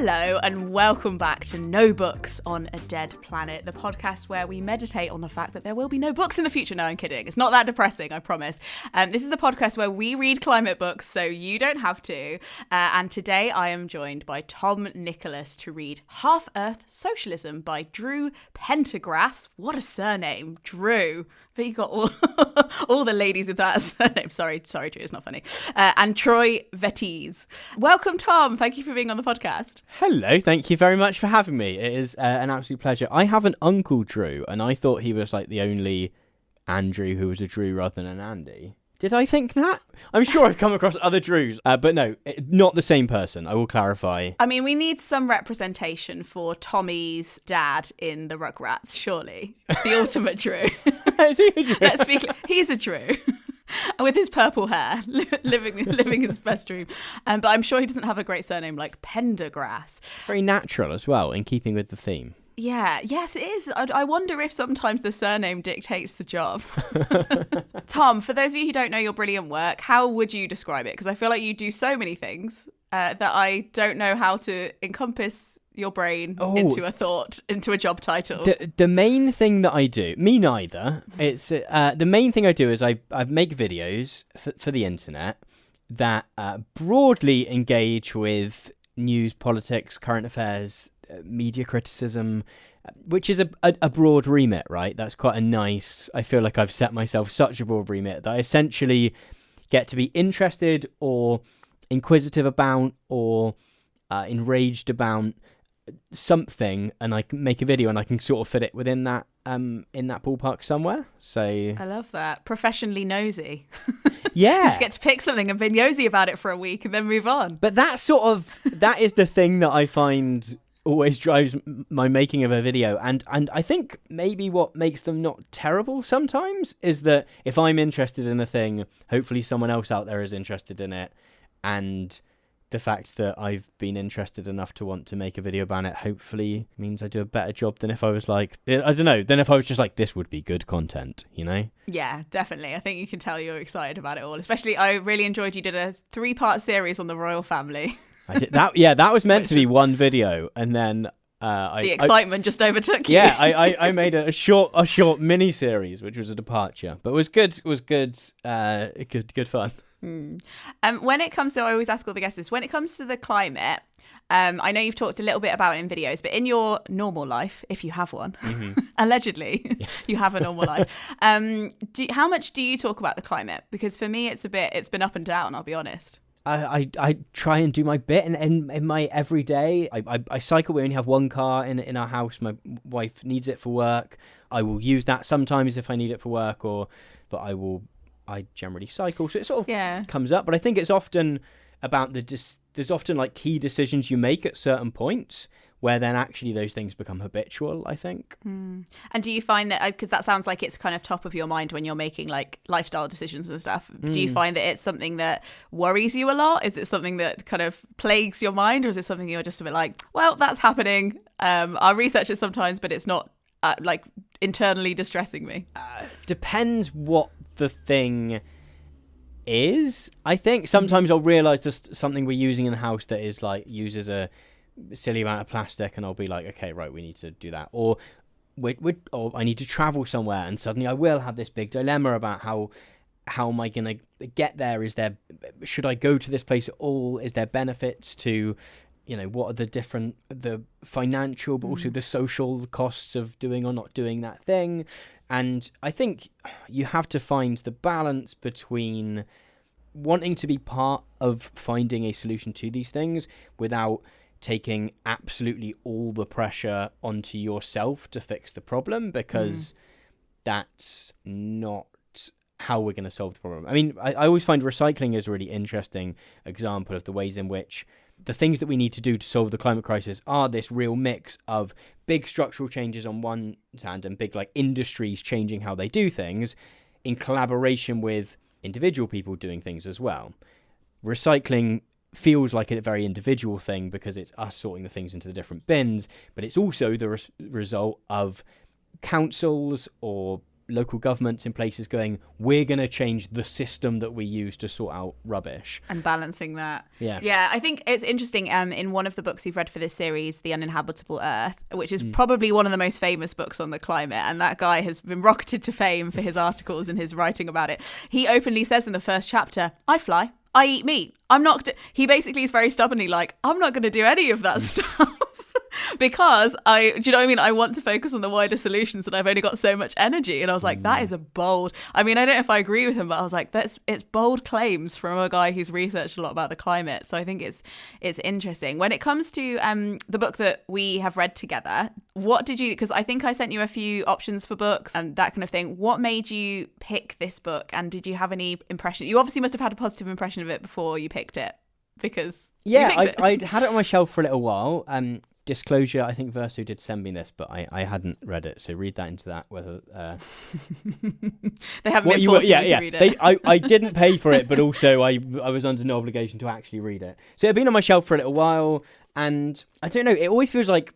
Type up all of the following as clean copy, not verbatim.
Hello and welcome back to No Books on a Dead Planet, the podcast where we meditate on the fact that there will be no books in the future. No, I'm kidding. It's not that depressing, I promise. This is the podcast where we read climate books so you don't have to. And today I am joined by Tom Nicholas to read Half-Earth Socialism by Drew Pendergrass. What a surname, Drew. But you got all the ladies with that surname. Sorry, Drew, it's not funny. And Troy Vettiz. Welcome, Tom. Thank you for being on the podcast. Hello, thank you very much for having me. It is an absolute pleasure. I have an uncle Drew, and I thought he was like the only Andrew who was a Drew rather than an Andy. Did I think that? I'm sure I've come across other Drews, but no, not the same person. I will clarify. I mean, we need some representation for Tommy's dad in the Rugrats, surely. The ultimate Drew. Is he a Drew? Let's be clear. He's a Drew. With his purple hair, living his best dream. But I'm sure he doesn't have a great surname like Pendergrass. Very natural as well, in keeping with the theme. Yeah, yes, it is. I wonder if sometimes the surname dictates the job. Tom, for those of you who don't know your brilliant work, how would you describe it? Because I feel like you do so many ththings that I don't know how to encompass your brain into a thought, into a job title. The main thing that I do, me neither, it's the main thing I do is I make videos for the internet that broadly engage with news, politics, current affairs, media criticism, which is a broad remit, right? That's quite a nice, I feel like I've set myself such a broad remit that I essentially get to be interested or inquisitive about or enraged about something, and I can make a video and I can sort of fit it within that ballpark somewhere. So I love that. Professionally nosy. Yeah. You just get to pick something and be nosy about it for a week and then move on. But that is the thing that I find always drives my making of a video, and I think maybe what makes them not terrible sometimes is that if I'm interested in a thing, hopefully someone else out there is interested in it, and the fact that I've been interested enough to want to make a video about it hopefully means I do a better job than if I was like, I don't know, than if I was just like, this would be good content, you know? Yeah, definitely. I think you can tell you're excited about it all. Especially, I really enjoyed you did a 3-part series on the royal family. I did that. Yeah, that was meant to be one video, and then the excitement just overtook you. Yeah, I made a short mini series, which was a departure, but it was good. It was good fun. When it comes to, I always ask all the guests this, when it comes to the climate, I know you've talked a little bit about it in videos, but in your normal life, if you have one, allegedly, you have a normal life. How much do you talk about the climate? Because for me, it's been up and down, I'll be honest. I try and do my bit in my everyday. I cycle. We only have one car in our house. My wife needs it for work. I will use that sometimes if I need it for work, but I generally cycle. So it sort of comes up. But I think it's often about there's often like key decisions you make at certain points where then actually those things become habitual, I think. And do you find that, because that sounds like it's kind of top of your mind when you're making like lifestyle decisions and stuff, do you find that it's something that worries you a lot? Is it something that kind of plagues your mind, or is it something you're just a bit like, well, that's happening, I'll research it sometimes, but it's not like internally distressing me? Depends what the thing is. I think sometimes I'll realise there's something we're using in the house that is like uses a silly amount of plastic, and I'll be like, okay, right, we need to do that, or I need to travel somewhere, and suddenly I will have this big dilemma about how am I going to get there? Should I go to this place at all? Is there benefits to, you know, what are the financial but also the social costs of doing or not doing that thing? And I think you have to find the balance between wanting to be part of finding a solution to these things without taking absolutely all the pressure onto yourself to fix the problem, because that's not how we're going to solve the problem. I mean, I always find recycling is a really interesting example of the ways in which the things that we need to do to solve the climate crisis are this real mix of big structural changes on one hand and big like industries changing how they do things in collaboration with individual people doing things as well. Recycling feels like a very individual thing because it's us sorting the things into the different bins, but it's also the result of councils or local governments in places going, we're going to change the system that we use to sort out rubbish. And balancing that. Yeah. Yeah, I think it's interesting. In one of the books you've read for this series, The Uninhabitable Earth, which is probably one of the most famous books on the climate, and that guy has been rocketed to fame for his articles and his writing about it. He openly says in the first chapter, I fly, I eat meat. I'm not... He basically is very stubbornly like, I'm not going to do any of that stuff. Because do you know what I mean? I want to focus on the wider solutions and I've only got so much energy. And I was like, that is a bold, I mean, I don't know if I agree with him, but I was like, it's bold claims from a guy who's researched a lot about the climate. So I think it's interesting. When it comes to the book that we have read together, what did you, because I think I sent you a few options for books and that kind of thing. What made you pick this book? And did you have any impression? You obviously must have had a positive impression of it before you picked it, because I'd had it on my shelf for a little while. Disclosure, I think Verso did send me this, but I hadn't read it, so read that into that. Whether they haven't been forcing you to read it. I didn't pay for it, but also I was under no obligation to actually read it. So it had been on my shelf for a little while, and I don't know. It always feels like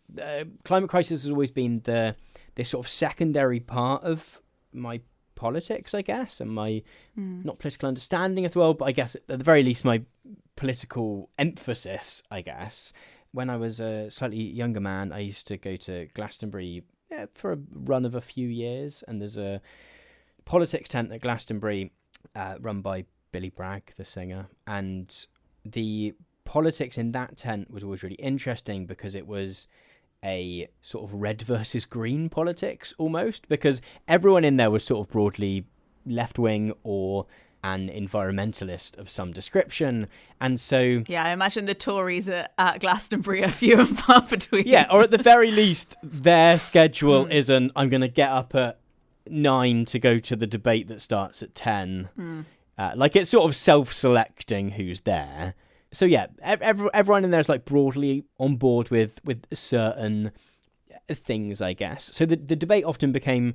climate crisis has always been this sort of secondary part of my politics, I guess, and my not political understanding of the world, but I guess at the very least my political emphasis, I guess. When I was a slightly younger man, I used to go to Glastonbury for a run of a few years, and there's a politics tent at Glastonbury run by Billy Bragg, the singer, and the politics in that tent was always really interesting because it was a sort of red versus green politics almost, because everyone in there was sort of broadly left-wing or an environmentalist of some description. And so... Yeah, I imagine the Tories at Glastonbury are few and far between. Yeah, or at the very least, their schedule isn't, I'm going to get up at 9 to go to the debate that starts at 10. Like, it's sort of self-selecting who's there. So yeah, everyone in there is like broadly on board with certain things, I guess. So the debate often became,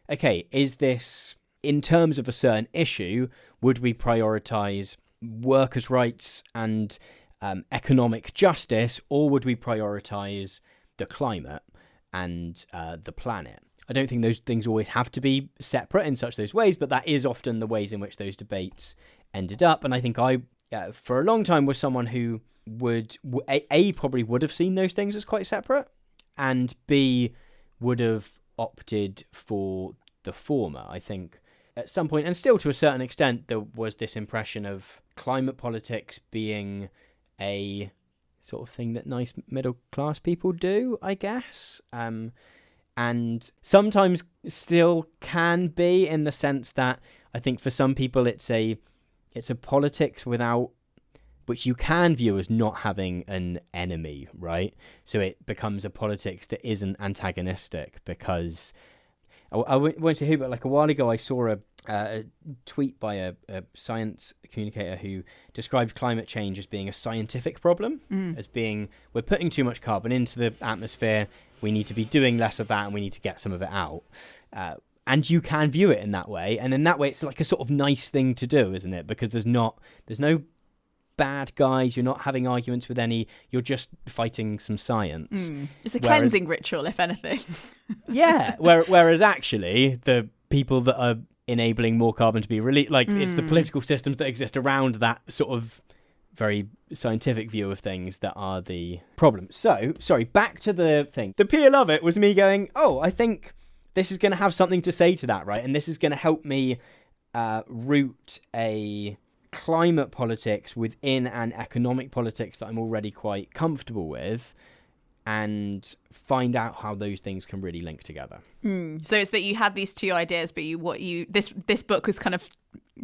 okay, is this... in terms of a certain issue, would we prioritise workers' rights and economic justice, or would we prioritise the climate and the planet? I don't think those things always have to be separate in such those ways, but that is often the ways in which those debates ended up. And I think I, for a long time, was someone who would, A, probably would have seen those things as quite separate, and B, would have opted for the former. I think at some point, and still to a certain extent, there was this impression of climate politics being a sort of thing that nice middle class people do, I guess. And sometimes still can be, in the sense that I think for some people it's a politics without, which you can view as not having an enemy, right? So it becomes a politics that isn't antagonistic, because I won't say who, but like a while ago I saw a tweet by a science communicator who described climate change as being a scientific problem, as being, we're putting too much carbon into the atmosphere, we need to be doing less of that, and we need to get some of it out. And you can view it in that way, and in that way it's like a sort of nice thing to do, isn't it? Because there's no bad guys, you're not having arguments with any, you're just fighting some science. It's a cleansing ritual, if anything. Yeah, whereas actually the people that are enabling more carbon to be released, like it's the political systems that exist around that sort of very scientific view of things that are the problem. So, sorry, back to the thing. The peel of it was me going, oh, I think this is going to have something to say to that, right? And this is going to help me root a climate politics within an economic politics that I'm already quite comfortable with, and find out how those things can really link together. So it's that you had these two ideas, but this book was kind of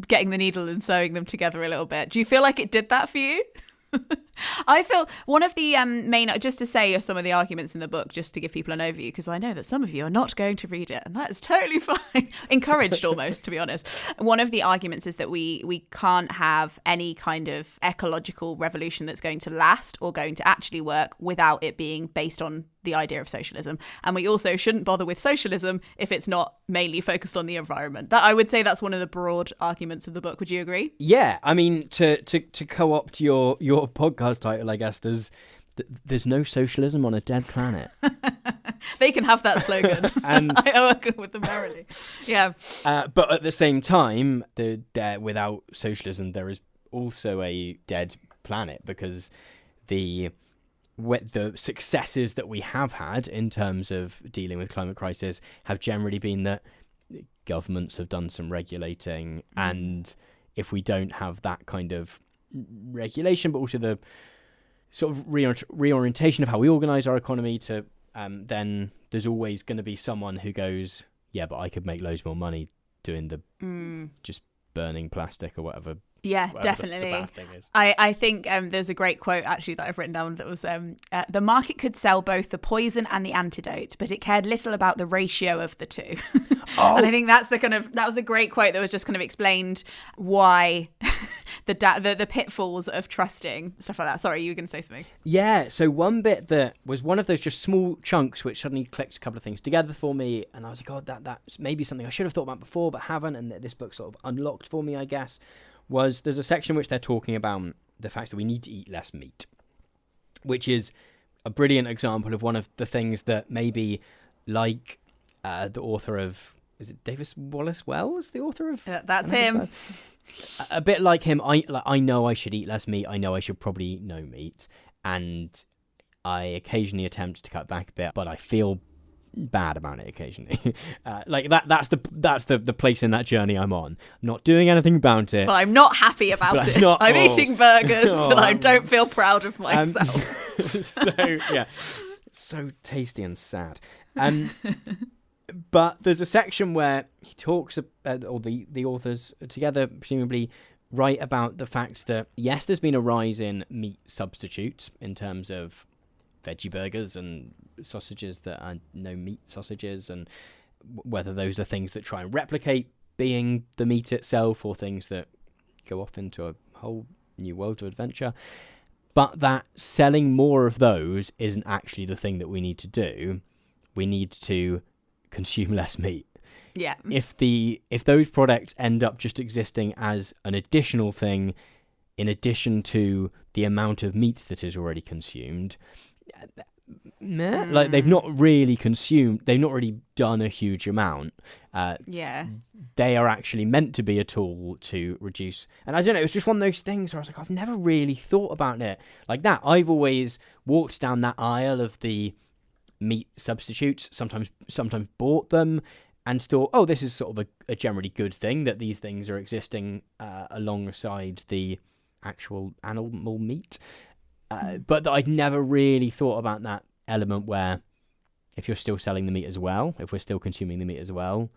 getting the needle and sewing them together a little bit. Do you feel like it did that for you? I feel one of the main, just to say some of the arguments in the book, just to give people an overview, because I know that some of you are not going to read it, and that is totally fine. Encouraged almost, to be honest. One of the arguments is that we can't have any kind of ecological revolution that's going to last or going to actually work without it being based on the idea of socialism. And we also shouldn't bother with socialism if it's not mainly focused on the environment. That, I would say that's one of the broad arguments of the book. Would you agree? Yeah, I mean, to co-opt your podcast title, I guess there's There's no socialism on a dead planet. They can have that slogan. And I work with them merrily. Yeah. but at the same time, without socialism, there is also a dead planet, because the successes that we have had in terms of dealing with climate crisis have generally been that governments have done some regulating, and if we don't have that kind of regulation, but also the sort of reorientation of how we organise our economy to then there's always going to be someone who goes, yeah, but I could make loads more money doing the just burning plastic or whatever. Yeah, whatever definitely. The bad thing is. I think there's a great quote actually that I've written down that was the market could sell both the poison and the antidote, but it cared little about the ratio of the two. And I think that was a great quote that was just kind of explained why the pitfalls of trusting, stuff like that. Sorry, you were going to say something. Yeah, so one bit that was one of those just small chunks which suddenly clicked a couple of things together for me, and I was like, oh, that's maybe something I should have thought about before but haven't, and this book sort of unlocked for me, I guess. There's a section which they're talking about the fact that we need to eat less meat, which is a brilliant example of one of the things that maybe, like the author of, is it Davis Wallace Wells, the author of? That's him. A bit like him, I know I should eat less meat. I know I should probably eat no meat, and I occasionally attempt to cut back a bit, but I feel bad about it occasionally. Like that's the place in that journey I'm on. Not doing anything about it. Well, I'm not happy about it. I'm eating burgers, but I don't feel proud of myself. So tasty and sad. But there's a section where he talks, or the authors together presumably write about the fact that yes, there's been a rise in meat substitutes in terms of veggie burgers and sausages that are no meat sausages, and whether those are things that try and replicate being the meat itself or things that go off into a whole new world of adventure. But that selling more of those isn't actually the thing that we need to do. We need to consume less meat. Yeah. If those products end up just existing as an additional thing in addition to the amount of meat that is already consumed, like they've not really done a huge amount. They are actually meant to be a tool to reduce, and I don't know, it was just one of those things where I was like, I've never really thought about it like that. I've always walked down that aisle of the meat substitutes, sometimes bought them and thought, oh, this is sort of a generally good thing that these things are existing alongside the actual animal meat. But I'd never really thought about that element where if you're still selling the meat as well, if we're still consuming the meat as well,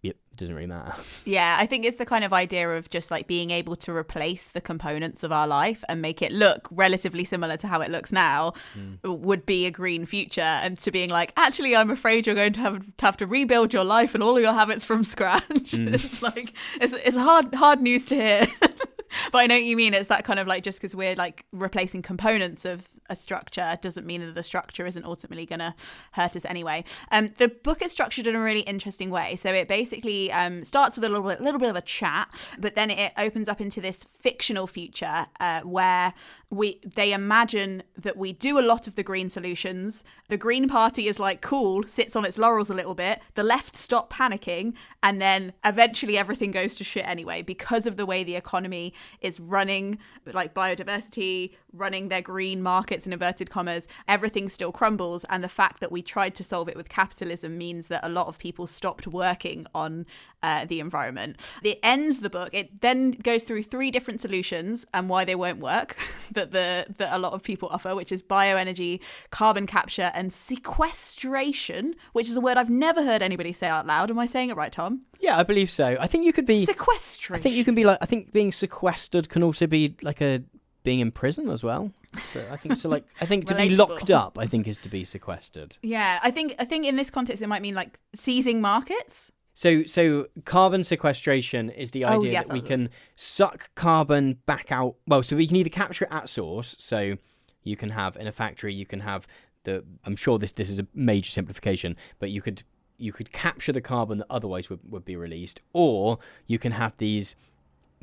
it doesn't really matter. Yeah, I think it's the kind of idea of just like being able to replace the components of our life and make it look relatively similar to how it looks now would be a green future. And to being like, actually, I'm afraid you're going to have to rebuild your life and all of your habits from scratch. It's like, it's hard news to hear. But I know what you mean. It's that kind of like, just because we're like replacing components of a structure doesn't mean that the structure isn't ultimately going to hurt us anyway. The book is structured in a really interesting way. So it basically starts with a little bit of a chat, but then it opens up into this fictional future where they imagine that we do a lot of the green solutions. The Green Party is like, cool, sits on its laurels a little bit. The left stop panicking, and then eventually everything goes to shit anyway because of the way the economy is running, like biodiversity, running their green markets in inverted commas. Everything still crumbles, and the fact that we tried to solve it with capitalism means that a lot of people stopped working on the environment. It ends the book. It then goes through 3 different solutions and why they won't work that a lot of people offer, which is bioenergy, carbon capture, and sequestration, which is a word I've never heard anybody say out loud. Am I saying it right, Tom? Yeah, I believe so. I think you could be sequestration. I think you can be like. I think being sequestered can also be like being in prison as well. But I think so. Like, I think to be locked up, I think is to be sequestered. Yeah, I think in this context it might mean like seizing markets. So carbon sequestration is the idea that we can suck carbon back out. Well, so we can either capture it at source. So you can have in a factory, you can have I'm sure this is a major simplification, but you could capture the carbon that otherwise would be released, or you can have these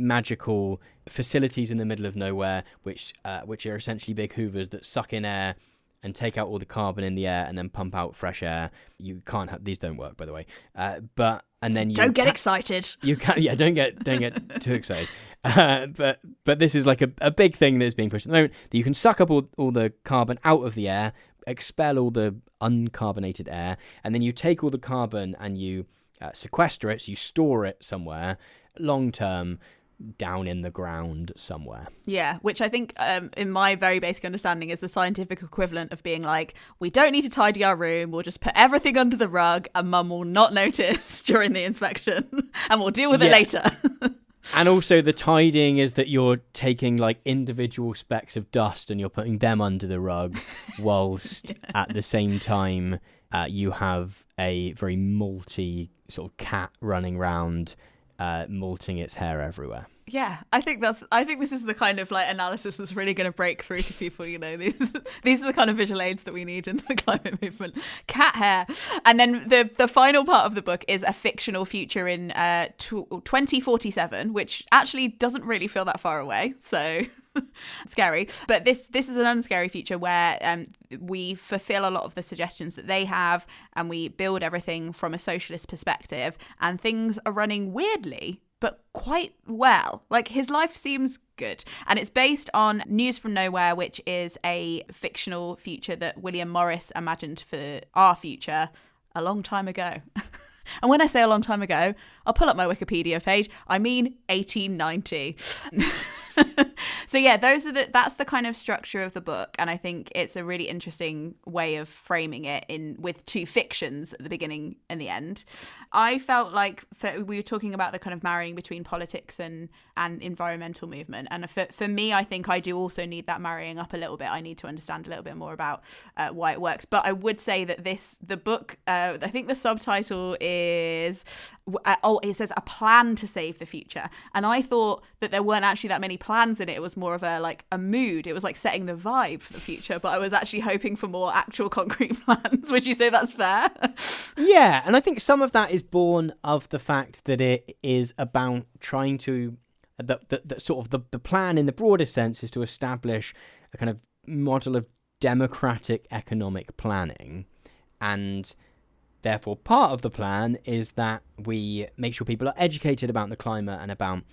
magical facilities in the middle of nowhere, which are essentially big hoovers that suck in air and take out all the carbon in the air and then pump out fresh air. You can't have these. Don't work, by the way. And then you don't get excited. You can, yeah. Don't get too excited. But this is like a big thing that's being pushed at the moment. That you can suck up all the carbon out of the air, expel all the uncarbonated air, and then you take all the carbon and you sequester it. So you store it somewhere long term, down in the ground somewhere. Yeah, which I think in my very basic understanding is the scientific equivalent of being like, we don't need to tidy our room, we'll just put everything under the rug and mum will not notice during the inspection and we'll deal with it later. And also the tidying is that you're taking like individual specks of dust and you're putting them under the rug whilst at the same time you have a very molty sort of cat running around molting its hair everywhere. Yeah, I think this is the kind of like analysis that's really going to break through to people. You know, these are the kind of visual aids that we need in the climate movement. Cat hair, and then the final part of the book is a fictional future in 2047, which actually doesn't really feel that far away. So scary, but this is an unscary future where we fulfill a lot of the suggestions that they have, and we build everything from a socialist perspective, and things are running weirdly but quite well. Like, his life seems good. And it's based on News from Nowhere, which is a fictional future that William Morris imagined for our future a long time ago. And when I say a long time ago, I'll pull up my Wikipedia page. I mean 1890. So yeah, that's the kind of structure of the book, and I think it's a really interesting way of framing it with two fictions at the beginning and the end. I felt like we were talking about the kind of marrying between politics and environmental movement, and for me, I think I do also need that marrying up a little bit. I need to understand a little bit more about why it works. But I would say that the book, I think the subtitle is it says A Plan to Save the Future, and I thought that there weren't actually that many plans in it. It was more of a mood. It was like setting the vibe for the future, but I was actually hoping for more actual concrete plans. Would you say that's fair? Yeah, and I think some of that is born of the fact that it is about trying to the plan in the broadest sense is to establish a kind of model of democratic economic planning, and therefore part of the plan is that we make sure people are educated about the climate and about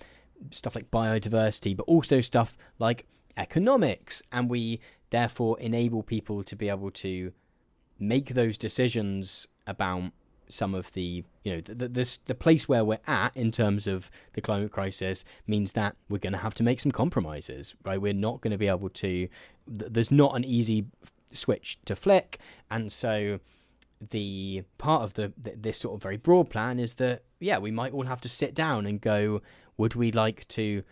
stuff like biodiversity, but also stuff like economics, and we therefore enable people to be able to make those decisions about some of the, you know, the place where we're at in terms of the climate crisis means that we're going to have to make some compromises, right? We're not going to be able to, there's not an easy switch to flick, and so the part of this sort of very broad plan is that, yeah, we might all have to sit down and go, would we like to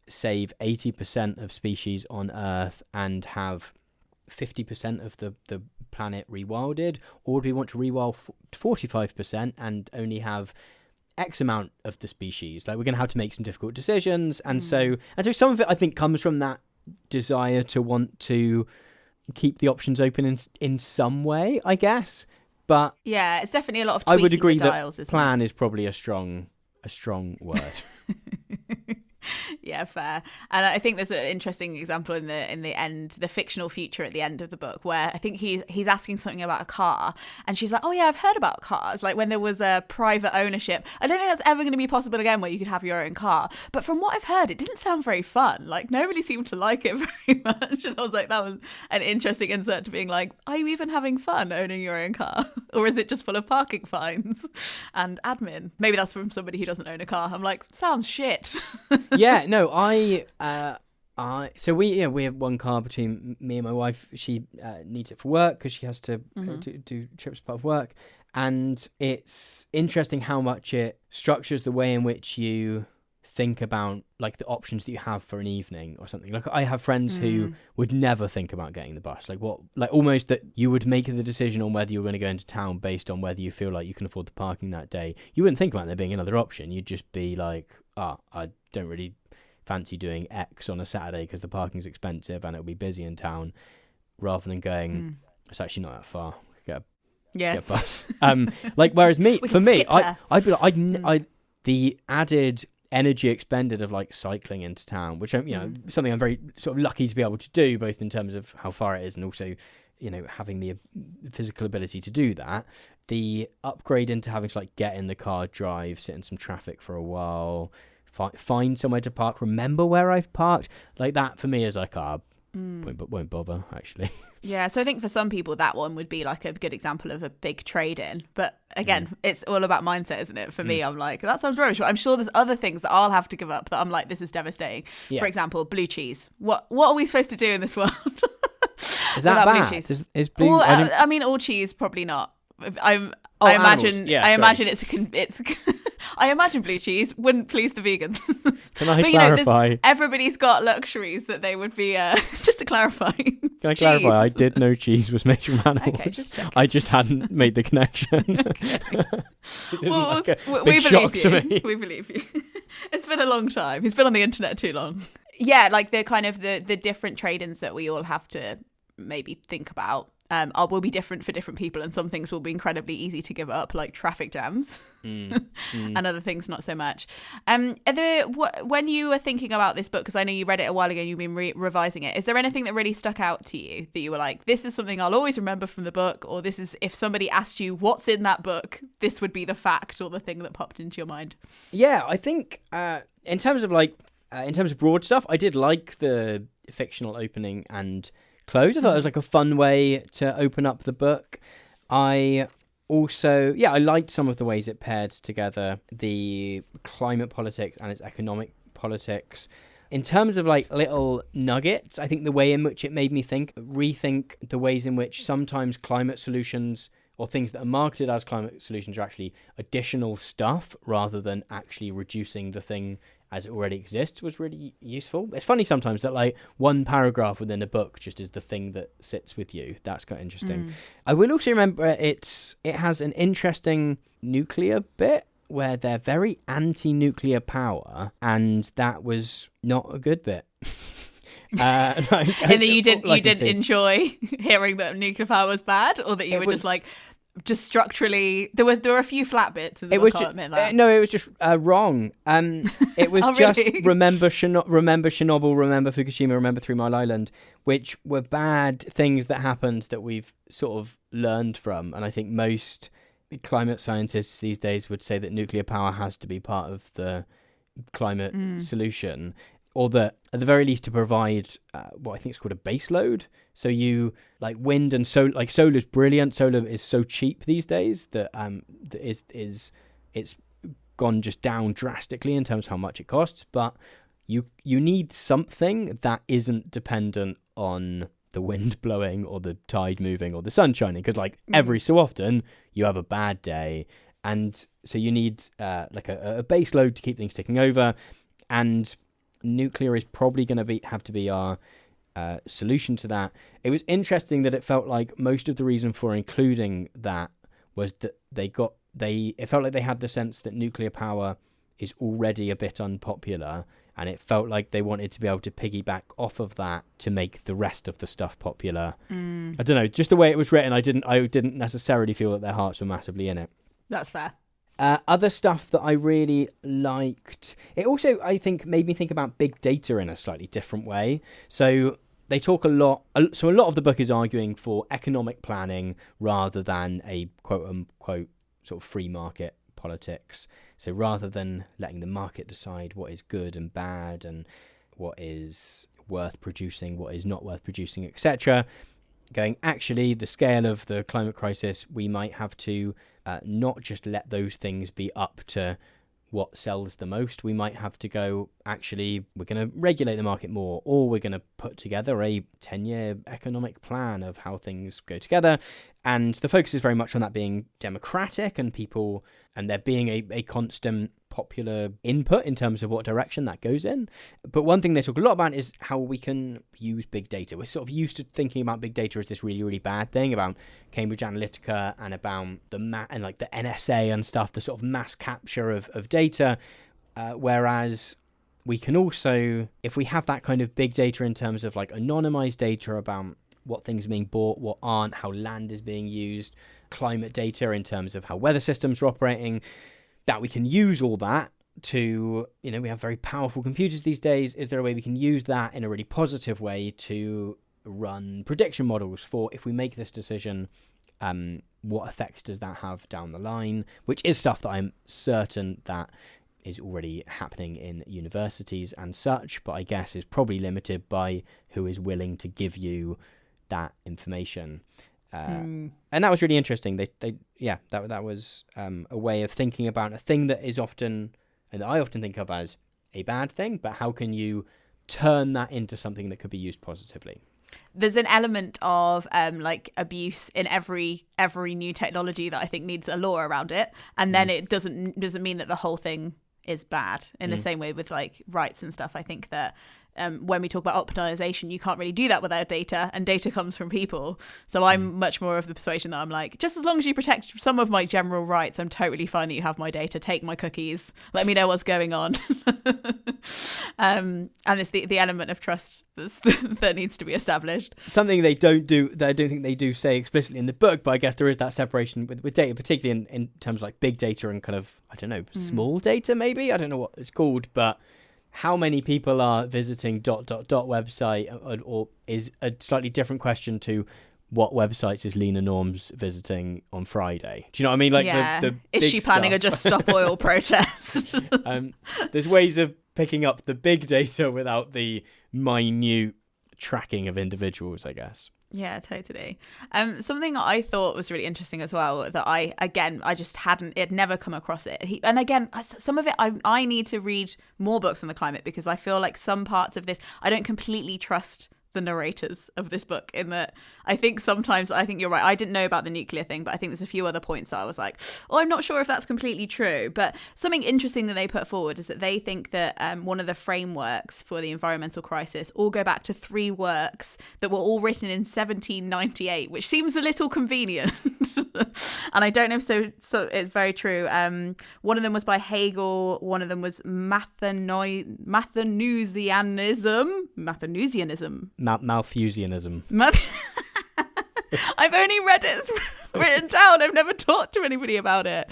save 80% of species on Earth and have 50% of the planet rewilded, or would we want to rewild 45% and only have X amount of the species? Like, we're going to have to make some difficult decisions, and so some of it I think comes from that desire to want to keep the options open in some way, I guess. But yeah, it's definitely a lot of tweaking. I would agree the dials, that plan is probably a strong word. Yeah, fair. And I think there's an interesting example in the end, the fictional future at the end of the book, where I think he's asking something about a car, and she's like, oh yeah, I've heard about cars, like when there was a private ownership. I don't think that's ever going to be possible again, where you could have your own car, but from what I've heard, it didn't sound very fun. Like, nobody seemed to like it very much, and I was like, that was an interesting insert to being like, are you even having fun owning your own car, or is it just full of parking fines and admin? Maybe that's from somebody who doesn't own a car. I'm like, sounds shit. Yeah, no, so we have one car between me and my wife. She needs it for work because she has to do trips as part of work, and it's interesting how much it structures the way in which you think about like the options that you have for an evening or something. Like, I have friends who would never think about getting the bus. Like, almost that you would make the decision on whether you're going to go into town based on whether you feel like you can afford the parking that day. You wouldn't think about there being another option. You'd just be like, I don't really fancy doing X on a Saturday because the parking's expensive and it'll be busy in town, rather than going, it's actually not that far. Get a bus. Whereas for me, I'd be like, the added energy expended of like cycling into town, which something I'm very sort of lucky to be able to do, both in terms of how far it is and also having the physical ability to do that. The upgrade into having to like get in the car, drive, sit in some traffic for a while, find somewhere to park, remember where I've parked, like that for me is like won't bother actually. Yeah, so I think for some people that one would be like a good example of a big trade-in. But again, it's all about mindset, isn't it? For me, I'm like, that sounds rubbish. But I'm sure there's other things that I'll have to give up that I'm like, this is devastating. Yeah. For example, blue cheese. What are we supposed to do in this world? Is that bad? Blue cheese? Is blue... Well, I mean, all cheese, probably not. I imagine it's I imagine blue cheese wouldn't please the vegans. Can I clarify? Everybody's got luxuries that they would be. Just to clarify. Can I clarify? I did know cheese was made from animals. Okay, just checking. I just hadn't made the connection. We believe you. It's been a long time. He's been on the internet too long. Yeah, like the kind of the different trade-ins that we all have to maybe think about. Will be different for different people, and some things will be incredibly easy to give up, like traffic jams, and other things not so much. When you were thinking about this book, because I know you read it a while ago and you've been revising it, is there anything that really stuck out to you that you were like, this is something I'll always remember from the book, or this is, if somebody asked you what's in that book, this would be the fact or the thing that popped into your mind? Yeah, I think in terms of broad stuff, I did like the fictional opening and close. I thought it was like a fun way to open up the book. I also, I liked some of the ways it paired together the climate politics and its economic politics. In terms of like little nuggets, I think the way in which it made me rethink the ways in which sometimes climate solutions or things that are marketed as climate solutions are actually additional stuff rather than actually reducing the thing as it already exists was really useful. It's funny sometimes that like one paragraph within a book just is the thing that sits with you. That's quite interesting. I will also remember it has an interesting nuclear bit where they're very anti-nuclear power, and that was not a good bit. And that you didn't enjoy hearing that nuclear power was bad, or that you were just structurally there were a few flat bits in the book. I'll admit that. No, it was just wrong. It was just really? remember Chernobyl, remember Fukushima, remember 3 Mile Island, which were bad things that happened that we've sort of learned from. And I think most climate scientists these days would say that nuclear power has to be part of the climate solution, or that at the very least to provide what I think is called a base load. So you like wind and solar's brilliant. Solar is so cheap these days that it's gone just down drastically in terms of how much it costs. But you need something that isn't dependent on the wind blowing or the tide moving or the sun shining, because like every so often you have a bad day, and so you need like a base load to keep things ticking over. And nuclear is probably going to have to be our solution to that. It was interesting that it felt like most of the reason for including that was that it felt like they had the sense that nuclear power is already a bit unpopular, and it felt like they wanted to be able to piggyback off of that to make the rest of the stuff popular. I don't know, just the way it was written, I didn't necessarily feel that their hearts were massively in it. That's fair. Other stuff that I really liked, it also, I think, made me think about big data in a slightly different way. So they talk a lot of the book is arguing for economic planning rather than a quote-unquote sort of free market politics. So rather than letting the market decide what is good and bad and what is worth producing, what is not worth producing, etc., going, actually, the scale of the climate crisis, we might have to not just let those things be up to what sells the most. We might have to go, actually, we're going to regulate the market more, or we're going to put together a 10-year economic plan of how things go together. And the focus is very much on that being democratic and people, and there being a constant popular input in terms of what direction that goes in. But one thing they talk a lot about is how we can use big data. We're sort of used to thinking about big data as this really, really bad thing, about Cambridge Analytica and about and like the NSA and stuff, the sort of mass capture of data. Whereas we can also, if we have that kind of big data in terms of like anonymized data about what things are being bought, what aren't, how land is being used, climate data in terms of how weather systems are operating, that we can use all that to, we have very powerful computers these days. Is there a way we can use that in a really positive way to run prediction models for, if we make this decision, what effects does that have down the line? Which is stuff that I'm certain that is already happening in universities and such, but I guess is probably limited by who is willing to give you that information. And that was really interesting. That was a way of thinking about a thing that is often, and I often think of as a bad thing, but how can you turn that into something that could be used positively? There's an element of like abuse in every new technology that I think needs a law around it, and then it doesn't mean that the whole thing is bad. In the same way with like rights and stuff, I think that when we talk about optimization, you can't really do that without data, and data comes from people. So I'm much more of the persuasion that I'm like, just as long as you protect some of my general rights, I'm totally fine that you have my data. Take my cookies. Let me know what's going on. And it's the element of trust that needs to be established. Something they don't do, that I don't think they do say explicitly in the book, but I guess there is that separation with data, particularly in terms of like big data and kind of, I don't know, small data maybe? I don't know what it's called, but how many people are visiting ... website, or is a slightly different question to what websites is Lena Norms visiting on Friday? Do you know what I mean? Like, the is she planning a Just Stop Oil protest? There's ways of picking up the big data without the minute tracking of individuals, I guess. Yeah, totally. Something I thought was really interesting as well, that I just it never come across it. And again, some of it, I need to read more books on the climate, because I feel like some parts of this, I don't completely trust the narrators of this book, in that I think sometimes, I think you're right, I didn't know about the nuclear thing, but I think there's a few other points that I was like, I'm not sure if that's completely true. But something interesting that they put forward is that they think that one of the frameworks for the environmental crisis all go back to 3 works that were all written in 1798, which seems a little convenient. And I don't know if so it's very true. One of them was by Hegel, one of them was Malthusianism. Malthusianism. I've only read it written down. I've never talked to anybody about it.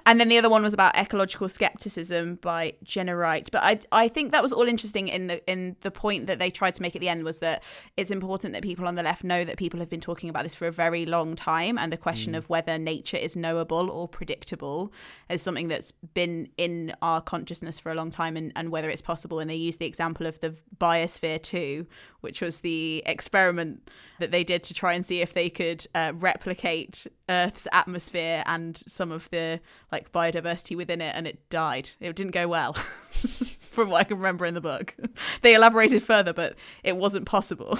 And then the other one was about ecological skepticism by Jenna Wright. But I think that was all interesting in the point that they tried to make at the end, was that it's important that people on the left know that people have been talking about this for a very long time, and the question of whether nature is knowable or predictable is something that's been in our consciousness for a long time, and whether it's possible. And they used the example of the Biosphere 2, which was the experiment that they did to try and see if they could replicate Earth's atmosphere and some of the like biodiversity within it, and it died. It didn't go well from what I can remember in the book. They elaborated further, but it wasn't possible.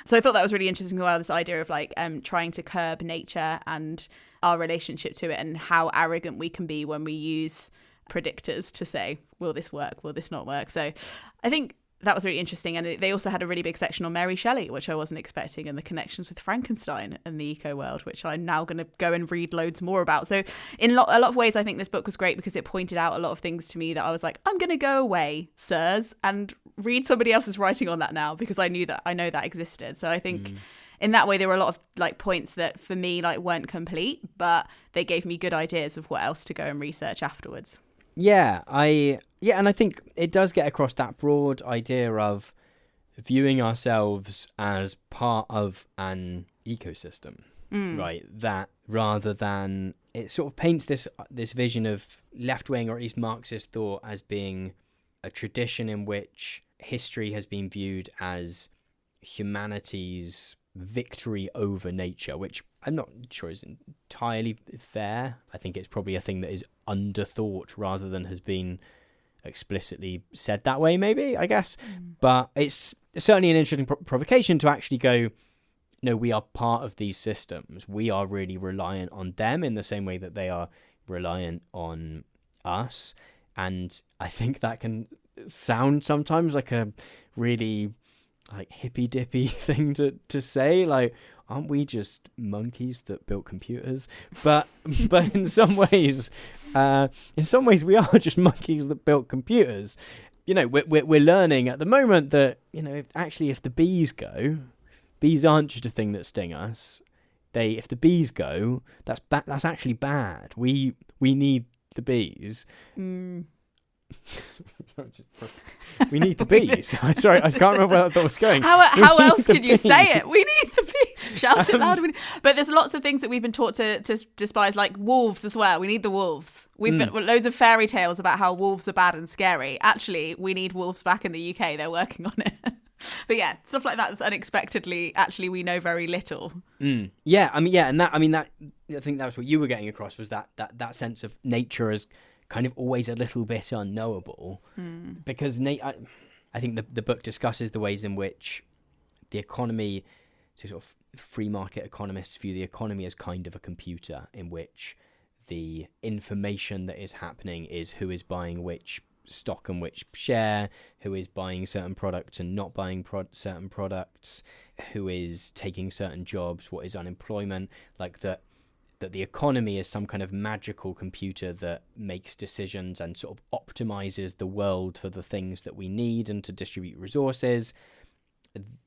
So I thought that was really interesting as well, this idea of like trying to curb nature and our relationship to it, and how arrogant we can be when we use predictors to say, will this work, will this not work? So I think that was really interesting. And they also had a really big section on Mary Shelley, which I wasn't expecting, and the connections with Frankenstein and the eco world, which I'm now going to go and read loads more about. So in a lot of ways, I think this book was great, because it pointed out a lot of things to me that I was like, I'm going to go away, sirs, and read somebody else's writing on that now, because I know that existed. So I think in that way, there were a lot of like points that for me like weren't complete, but they gave me good ideas of what else to go and research afterwards. And I think it does get across that broad idea of viewing ourselves as part of an ecosystem, right? That rather than, it sort of paints this vision of left-wing, or at least Marxist thought, as being a tradition in which history has been viewed as humanity's victory over nature, which I'm not sure is entirely fair. I think it's probably a thing that is underthought rather than has been explicitly said that way, maybe, I guess. But it's certainly an interesting provocation to actually go, no, we are part of these systems. We are really reliant on them in the same way that they are reliant on us. And I think that can sound sometimes like a really like hippy dippy thing to say, like, aren't we just monkeys that built computers? But in some ways we are just monkeys that built computers. You know, we're learning at the moment that, you know, if the bees go, bees aren't just a thing that sting us. If the bees go, that's actually bad. We need the bees. Mm. We need the bees. Sorry, I can't remember where I thought it was going. How else could you say it? We need the bees. Shout it loud. But there's lots of things that we've been taught to despise, like wolves as well. We need the wolves. We've been loads of fairy tales about how wolves are bad and scary. Actually, we need wolves back in the UK. They're working on it. But yeah, stuff like that is unexpectedly, actually, we know very little. Yeah, and that I think that's what you were getting across, was that sense of nature as kind of always a little bit unknowable, because I think the book discusses the ways in which the economy, so sort of free market economists view the economy as kind of a computer in which the information that is happening is who is buying which stock and which share, who is buying certain products and not buying certain products, who is taking certain jobs, what is unemployment, like that the economy is some kind of magical computer that makes decisions and sort of optimizes the world for the things that we need and to distribute resources.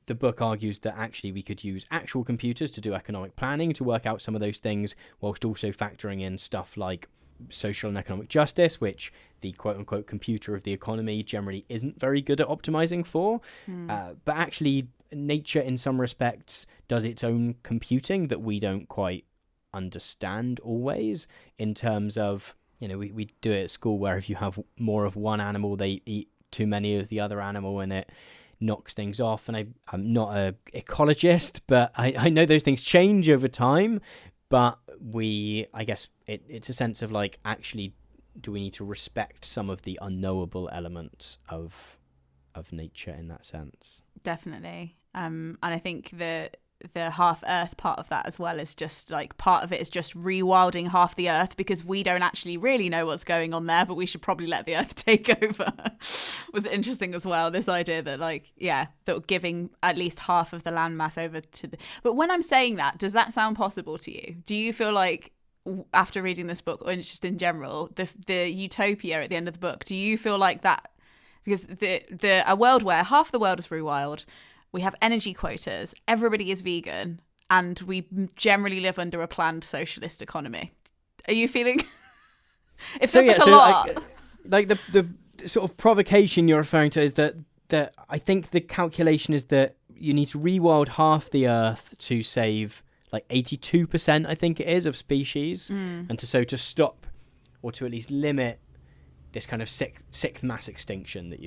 The book argues that actually we could use actual computers to do economic planning, to work out some of those things, whilst also factoring in stuff like social and economic justice, which the quote-unquote computer of the economy generally isn't very good at optimizing for. But actually, nature in some respects does its own computing that we don't quite understand always, in terms of, we do it at school where if you have more of one animal, they eat too many of the other animal and it knocks things off. And I'm not an ecologist, but I know those things change over time. But I guess it's a sense of like, actually, do we need to respect some of the unknowable elements of nature in that sense? Definitely. And I think the half Earth part of that as well is just like, part of it is just rewilding half the Earth, because we don't actually really know what's going on there, but we should probably let the Earth take over. Was interesting as well, this idea that that giving at least half of the landmass over to but when I'm saying that, does that sound possible to you? Do you feel like, after reading this book, or just in general, the utopia at the end of the book, do you feel like that? Because a world where half the world is rewild, we have energy quotas, everybody is vegan, and we generally live under a planned socialist economy. Are you feeling? It feels like a lot. Like the sort of provocation you're referring to is that I think the calculation is that you need to rewild half the Earth to save like 82%, I think it is, of species, and to stop, or to at least limit this kind of sixth mass extinction that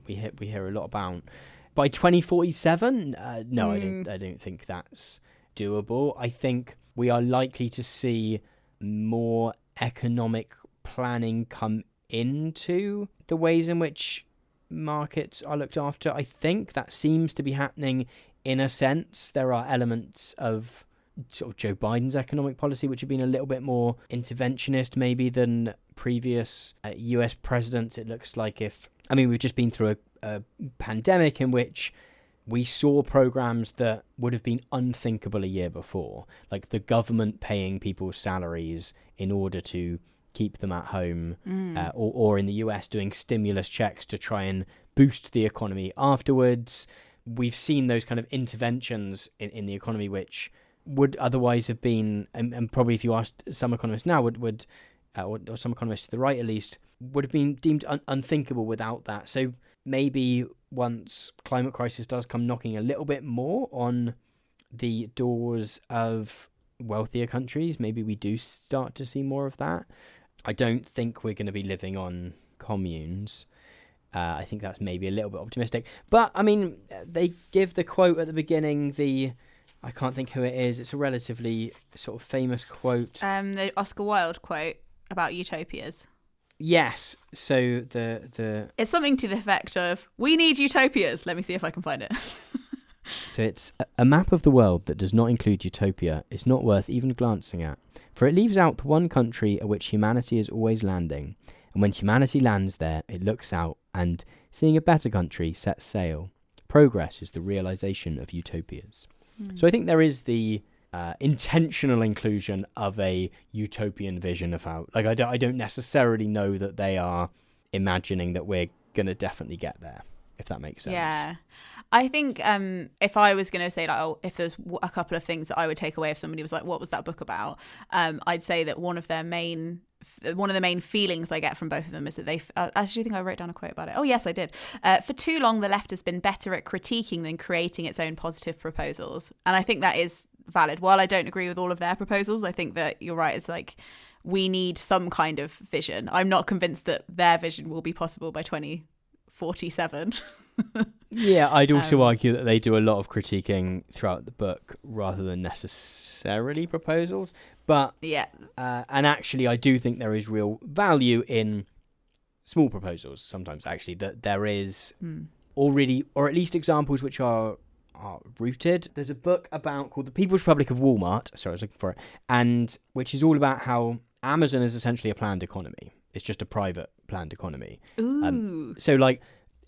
we hear a lot about. By 2047, no, I don't think that's doable. I think we are likely to see more economic planning come into the ways in which markets are looked after. I think that seems to be happening in a sense. There are elements of sort of Joe Biden's economic policy which have been a little bit more interventionist maybe than previous US presidents. It looks like we've just been through a pandemic in which we saw programs that would have been unthinkable a year before, like the government paying people's salaries in order to keep them at home, or in the US doing stimulus checks to try and boost the economy afterwards. We've seen those kind of interventions in the economy which would otherwise have been, and probably if you asked some economists now, would or some economists to the right at least, would have been deemed unthinkable without that. So maybe once climate crisis does come knocking a little bit more on the doors of wealthier countries, maybe we do start to see more of that. I don't think we're going to be living on communes. I think that's maybe a little bit optimistic. But, I mean, they give the quote at the beginning, I can't think who it is. It's a relatively sort of famous quote. The Oscar Wilde quote about utopias. Yes. So the it's something to the effect of, we need utopias. Let me see if I can find it. So it's a map of the world that does not include utopia is not worth even glancing at, for it leaves out the one country at which humanity is always landing, and when humanity lands there, it looks out and, seeing a better country, sets sail. Progress is the realization of utopias. So I think there is the intentional inclusion of a utopian vision of how, like, I don't necessarily know that they are imagining that we're going to definitely get there, if that makes sense. Yeah. I think if I was going to say, like, if there's a couple of things that I would take away if somebody was like, what was that book about? I'd say that one of their main one of the main feelings I get from both of them is that they actually think I wrote down a quote about it. Oh yes, I did. For too long the left has been better at critiquing than creating its own positive proposals, and I think that is valid. While I don't agree with all of their proposals, I think that you're right. It's like we need some kind of vision. I'm not convinced that their vision will be possible by 2047. Yeah, I'd also argue that they do a lot of critiquing throughout the book rather than necessarily proposals. But yeah, and actually, I do think there is real value in small proposals sometimes. Actually, that there is already, or at least examples which are rooted. There's a book called The People's Republic of Walmart. Sorry, I was looking for it, and which is all about how Amazon is essentially a planned economy. It's just a private planned economy. Ooh. So like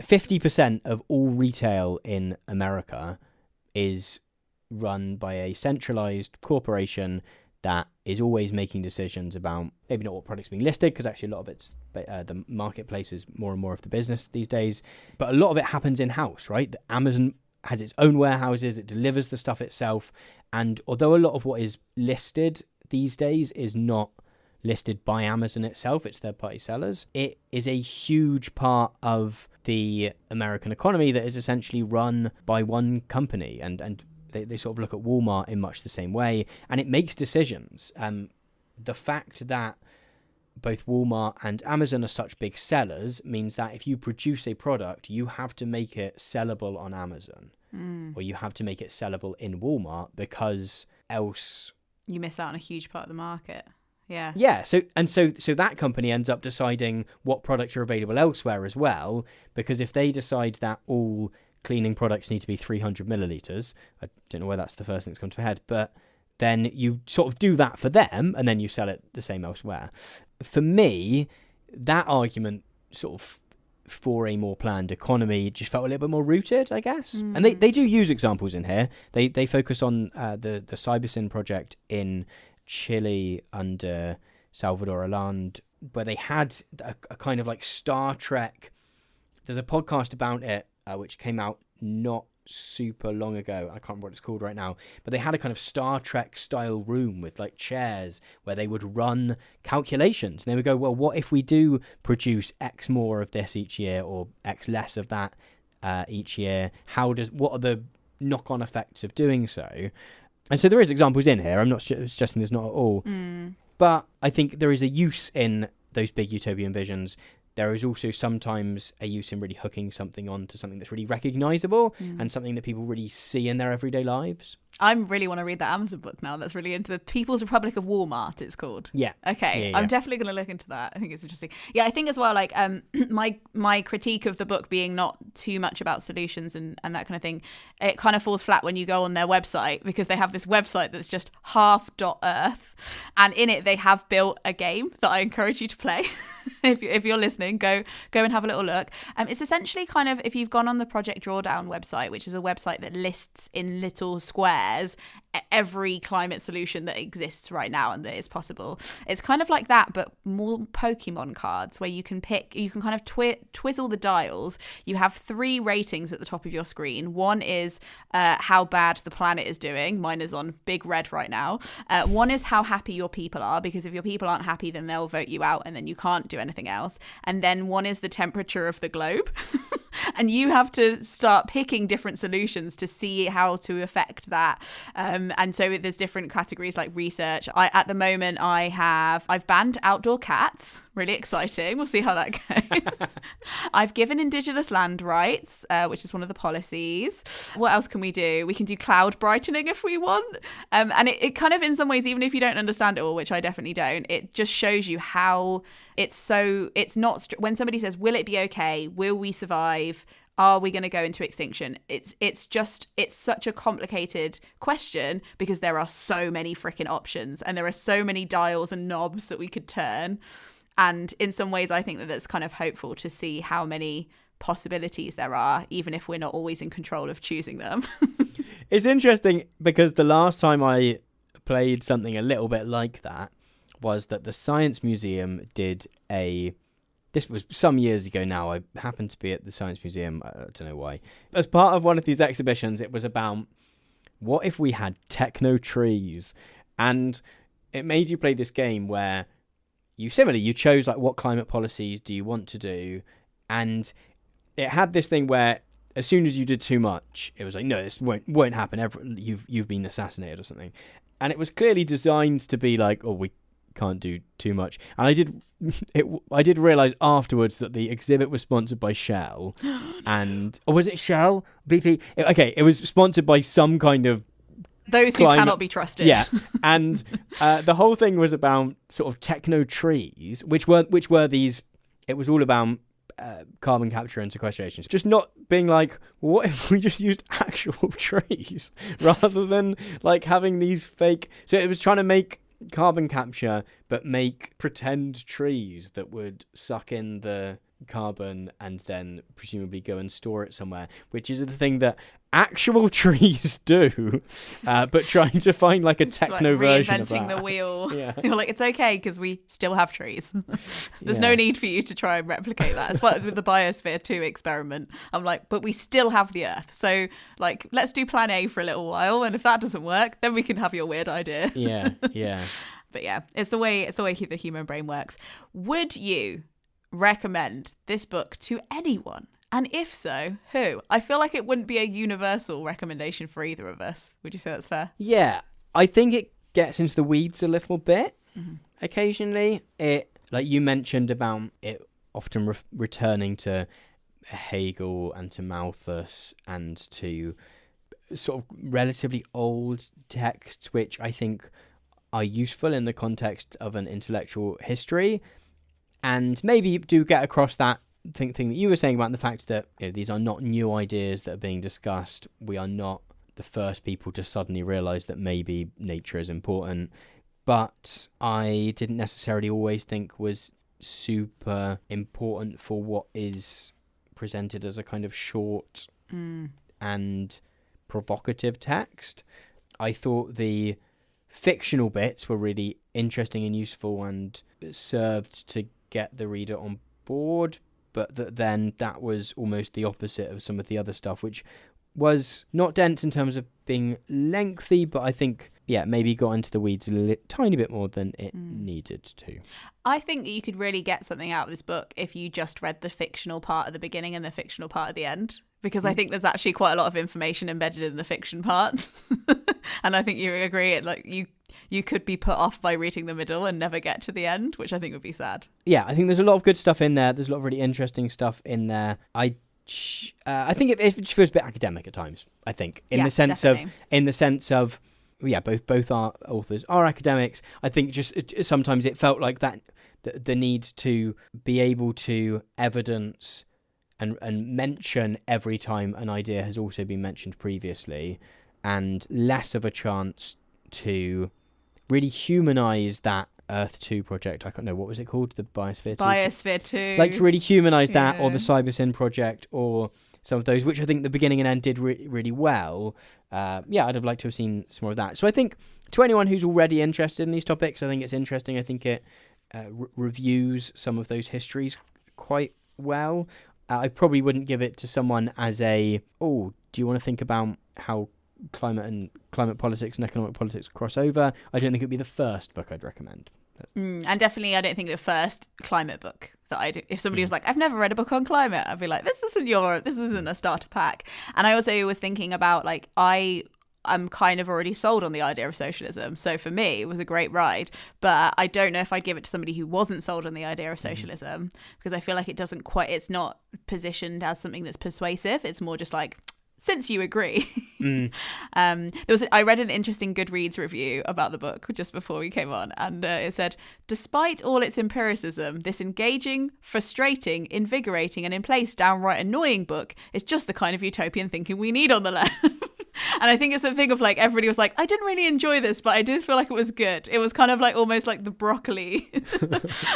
50% of all retail in America is run by a centralized corporation that is always making decisions about maybe not what products being listed, because actually a lot of it's the marketplace is more and more of the business these days, but a lot of it happens in-house, right? Amazon has its own warehouses, it delivers the stuff itself, and although a lot of what is listed these days is not listed by Amazon itself, it's third-party sellers, it is a huge part of the American economy that is essentially run by one company, and they sort of look at Walmart in much the same way, and it makes decisions. The fact that both Walmart and Amazon are such big sellers means that if you produce a product, you have to make it sellable on Amazon, or you have to make it sellable in Walmart, because else you miss out on a huge part of the market. Yeah. Yeah. So that company ends up deciding what products are available elsewhere as well, because if they decide that all cleaning products need to be 300 milliliters, I don't know why that's the first thing that's come to my head, but then you sort of do that for them and then you sell it the same elsewhere. For me, that argument sort of for a more planned economy just felt a little bit more rooted, I guess. And they do use examples in here. They focus on the Cybersyn project in Chile under Salvador Allende, where they had a kind of like Star Trek. There's a podcast about it which came out not super long ago. I can't remember what it's called right now, but they had a kind of Star Trek style room with like chairs where they would run calculations, and they would go, well, what if we do produce X more of this each year or X less of that each year? What are the knock-on effects of doing so? And so there is examples in here. I'm not suggesting there's not at all. But I think there is a use in those big utopian visions. There is also sometimes a use in really hooking something onto something that's really recognisable and something that people really see in their everyday lives. I really want to read that Amazon book now. That's really into the People's Republic of Walmart, it's called. Yeah. Okay. Yeah. I'm definitely going to look into that. I think it's interesting. Yeah, I think as well, like my critique of the book being not too much about solutions and that kind of thing, it kind of falls flat when you go on their website, because they have this website that's just half.earth, and in it they have built a game that I encourage you to play. If you're listening, go and have a little look. It's essentially kind of, if you've gone on the Project Drawdown website, which is a website that lists in little squares every climate solution that exists right now and that is possible. It's kind of like that, but more Pokemon cards, where you can kind of twizzle the dials. You have 3 ratings at the top of your screen. One is how bad the planet is doing. Mine is on big red right now. One is how happy your people are, because if your people aren't happy, then they'll vote you out and then you can't do anything else. And then one is the temperature of the globe. And you have to start picking different solutions to see how to affect that. And so there's different categories like research. At the moment, I've banned outdoor cats. Really exciting. We'll see how that goes. I've given Indigenous land rights, which is one of the policies. What else can we do? We can do cloud brightening if we want. And it kind of, in some ways, even if you don't understand it all, which I definitely don't, it just shows you how it's not, when somebody says, will it be okay? Will we survive? Are we going to go into extinction? It's such a complicated question, because there are so many freaking options and there are so many dials and knobs that we could turn. And in some ways, I think that that's kind of hopeful to see how many possibilities there are, even if we're not always in control of choosing them. It's interesting, because the last time I played something a little bit like that was that the Science Museum did this was some years ago now. I happened to be at the Science Museum. I don't know why. As part of one of these exhibitions, it was about what if we had techno trees, and it made you play this game where you chose like what climate policies do you want to do, and it had this thing where as soon as you did too much, it was like, no, this won't happen. You've been assassinated or something, and it was clearly designed to be like, oh, we can't do too much. And I did realize afterwards that the exhibit was sponsored by Shell, and or was it Shell? BP? It was sponsored by some kind of those who cannot be trusted. Yeah, and the whole thing was about sort of techno trees, which were these. It was all about carbon capture and sequestration. Just not being like, what if we just used actual trees rather than like having these fake. So it was trying to make carbon capture, but make pretend trees that would suck in the carbon and then presumably go and store it somewhere, which is the thing that actual trees do, but trying to find like a techno version of that. Reinventing the wheel. Yeah. You're like, it's okay because we still have trees. There's no need for you to try and replicate that. As well as with the Biosphere 2 experiment, I'm like, but we still have the Earth, so like let's do plan A for a little while, and if that doesn't work, then we can have your weird idea. Yeah. But yeah, it's the way the human brain works. Would you recommend this book to anyone? And if so, who? I feel like it wouldn't be a universal recommendation for either of us. Would you say that's fair? Yeah, I think it gets into the weeds a little bit. Occasionally. It, like you mentioned about it often returning to Hegel and to Malthus and to sort of relatively old texts, which I think are useful in the context of an intellectual history, and maybe do get across that thing that you were saying about the fact that these are not new ideas that are being discussed. We are not the first people to suddenly realise that maybe nature is important, but I didn't necessarily always think was super important for what is presented as a kind of short and provocative text. I thought the fictional bits were really interesting and useful and served to get the reader on board, but then that was almost the opposite of some of the other stuff, which was not dense in terms of being lengthy, but I think, maybe got into the weeds a tiny bit more than it needed to. I think that you could really get something out of this book if you just read the fictional part at the beginning and the fictional part at the end, because I think there's actually quite a lot of information embedded in the fiction parts. And I think you agree, like you could be put off by reading the middle and never get to the end, which I think would be sad. Yeah, I think there's a lot of good stuff in there. There's a lot of really interesting stuff in there. I think it feels a bit academic at times. I think in the sense of both our authors are academics. I think just sometimes it felt like that the need to be able to evidence and mention every time an idea has also been mentioned previously, and less of a chance to really humanize that Earth 2 project. I can't know, what was it called? The Biosphere 2? Biosphere 2. Like to really humanize that, or the CyberSyn project, or some of those, which I think the beginning and end did really well. I'd have liked to have seen some more of that. So I think to anyone who's already interested in these topics, I think it's interesting. I think it reviews some of those histories quite well. I probably wouldn't give it to someone as do you want to think about how climate politics and economic politics cross over? I don't think it would be the first book I'd recommend. And definitely I don't think the first climate book that I'd, if somebody was like, I've never read a book on climate, I'd be like, this isn't a starter pack. And I also was thinking about, like, I'm kind of already sold on the idea of socialism, so for me it was a great ride, but I don't know if I'd give it to somebody who wasn't sold on the idea of socialism, because I feel like it's not positioned as something that's persuasive. It's more just like, since you agree. I read an interesting Goodreads review about the book just before we came on, and it said, despite all its empiricism, this engaging, frustrating, invigorating, and in place downright annoying book is just the kind of utopian thinking we need on the left. And I think it's the thing of, like, everybody was like, I didn't really enjoy this, but I did feel like it was good. It was kind of like almost like the broccoli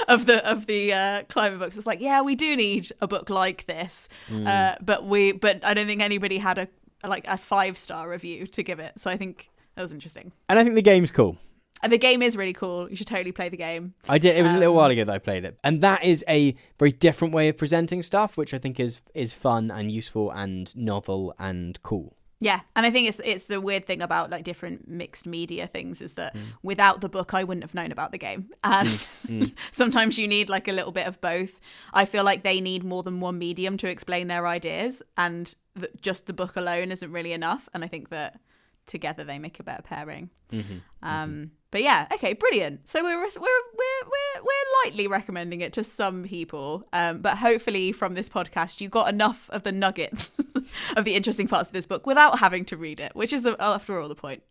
of the climate books. It's like, yeah, we do need a book like this, but I don't think anybody had a 5-star review to give it. So I think that was interesting. And I think the game's cool. And the game is really cool. You should totally play the game. I did. It was a little while ago that I played it. And that is a very different way of presenting stuff, which I think is fun and useful and novel and cool. Yeah, and I think it's the weird thing about like different mixed media things is that without the book I wouldn't have known about the game. Sometimes you need like a little bit of both. I feel like they need more than one medium to explain their ideas, and just the book alone isn't really enough. And I think that together they make a better pairing. But yeah, okay, brilliant. So we're lightly recommending it to some people, but hopefully from this podcast you got enough of the nuggets of the interesting parts of this book without having to read it, which is after all the point.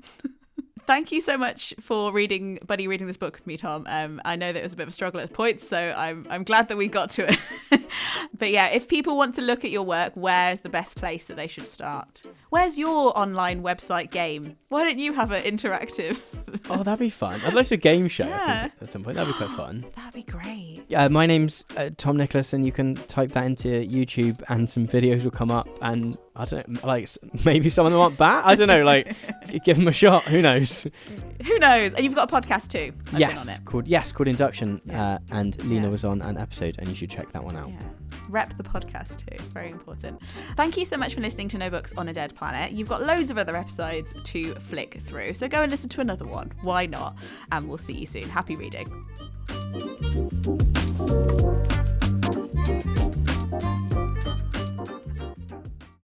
Thank you so much for reading this book with me, Tom. I know that it was a bit of a struggle at points, so I'm glad that we got to it. But yeah, if people want to look at your work, where's the best place that they should start? Where's your online website game? Why don't you have an interactive? Oh, that'd be fun. I'd like to do a game show, I think, at some point. That'd be quite fun. That'd be great. Yeah, my name's Tom Nicholas, and you can type that into YouTube and some videos will come up, and I don't know, like maybe some of them aren't bad. I don't know, like give them a shot. Who knows? Who knows? And you've got a podcast too. Called Induction, and Lena was on an episode, and you should check that one out. Yeah. Rep the podcast too. Very important. Thank you so much for listening to No Books on a Dead Planet. You've got loads of other episodes to flick through, so go and listen to another one. Why not? And we'll see you soon. Happy reading.